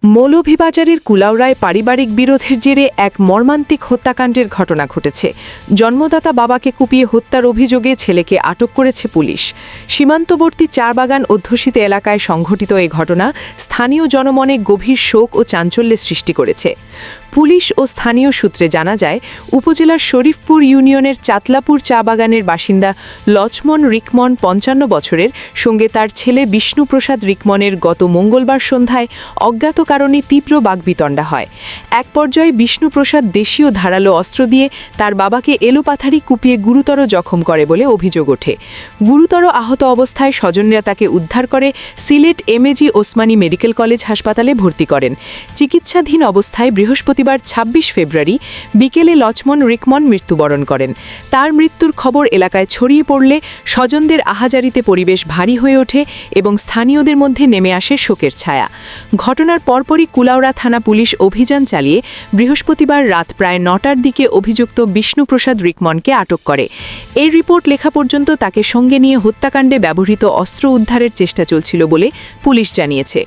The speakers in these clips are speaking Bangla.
মৌলভীবাজারের কুলাউড়ায় পারিবারিক বিরোধের জেরে এক মর্মান্তিক হত্যাকাণ্ডের ঘটনা ঘটেছে। জন্মদাতা বাবাকে কুপিয়ে হত্যার অভিযোগে ছেলেকে আটক করেছে পুলিশ। সীমান্তবর্তী চারবাগান অধ্যুষিত এলাকায় সংঘটিত এই ঘটনা স্থানীয় জনমনে গভীর শোক ও চাঞ্চল্যের সৃষ্টি করেছে। পুলিশ ও স্থানীয় সূত্রে জানা যায়, উপজেলার শরীফপুর ইউনিয়নের চাতলাপুর চা বাগানের বাসিন্দা লক্ষ্মণ রিকমন ৫৫ বছরের সঙ্গে তার ছেলে বিষ্ণুপ্রসাদ রিকমনের গত মঙ্গলবার সন্ধ্যায় অজ্ঞাত কারণে তীব্র বাগবিতণ্ডা হয়। এক পর্যায়ে বিষ্ণুপ্রসাদ দেশীয় ধারালো অস্ত্র দিয়ে তার বাবাকে এলোপাথারি কুপিয়ে গুরুতর জখম করে বলে অভিযোগ ওঠে। গুরুতর আহত অবস্থায় স্বজনরা তাকে উদ্ধার করে Sylhet MAG Osmani medical college হাসপাতালে ভর্তি করেন। চিকিৎসাধীন অবস্থায় বৃহস্পতিবার ২৬ ফেব্রুয়ারি বিকেলে লক্ষ্মণ রিকমন মৃত্যুবরণ করেন। তার মৃত্যুর খবর এলাকায় ছড়িয়ে পড়লে স্বজনদের আহাজারিতে পরিবেশ ভারী হয়ে ওঠে এবং স্থানীয়দের মধ্যে নেমে আসে শোকের ছায়া। ঘটনার পরপরই কুলাউড়া থানা পুলিশ অভিযান চালিয়ে বৃহস্পতিবার রাত প্রায় ৯টার দিকে অভিযুক্ত বিষ্ণুপ্রসাদ রিকমনকে আটক করে। এই রিপোর্ট লেখা পর্যন্ত তাকে সঙ্গে নিয়ে হত্যাকাণ্ডে ব্যবহৃত অস্ত্র উদ্ধারের চেষ্টা চলছিল বলে পুলিশ জানিয়েছে।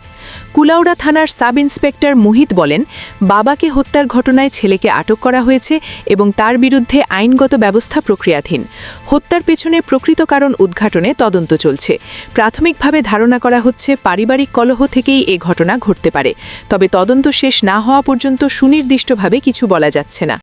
কুলাউড়া থানার সাব ইন্সপেক্টর মুহিত বলেন, বাবাকে হত্যার ঘটনায় ছেলেকে আটক করা হয়েছে এবং তার বিরুদ্ধে আইনগত ব্যবস্থা প্রক্রিয়াধীন। হত্যার পেছনে প্রকৃত কারণ উদ্ঘাটনে তদন্ত চলছে। প্রাথমিকভাবে ধারণা করা হচ্ছে পারিবারিক কলহ থেকেই এ ঘটনা ঘটতে পারে, তবে তদন্ত শেষ না হওয়া পর্যন্ত সুনির্দিষ্টভাবে কিছু বলা যাচ্ছে না।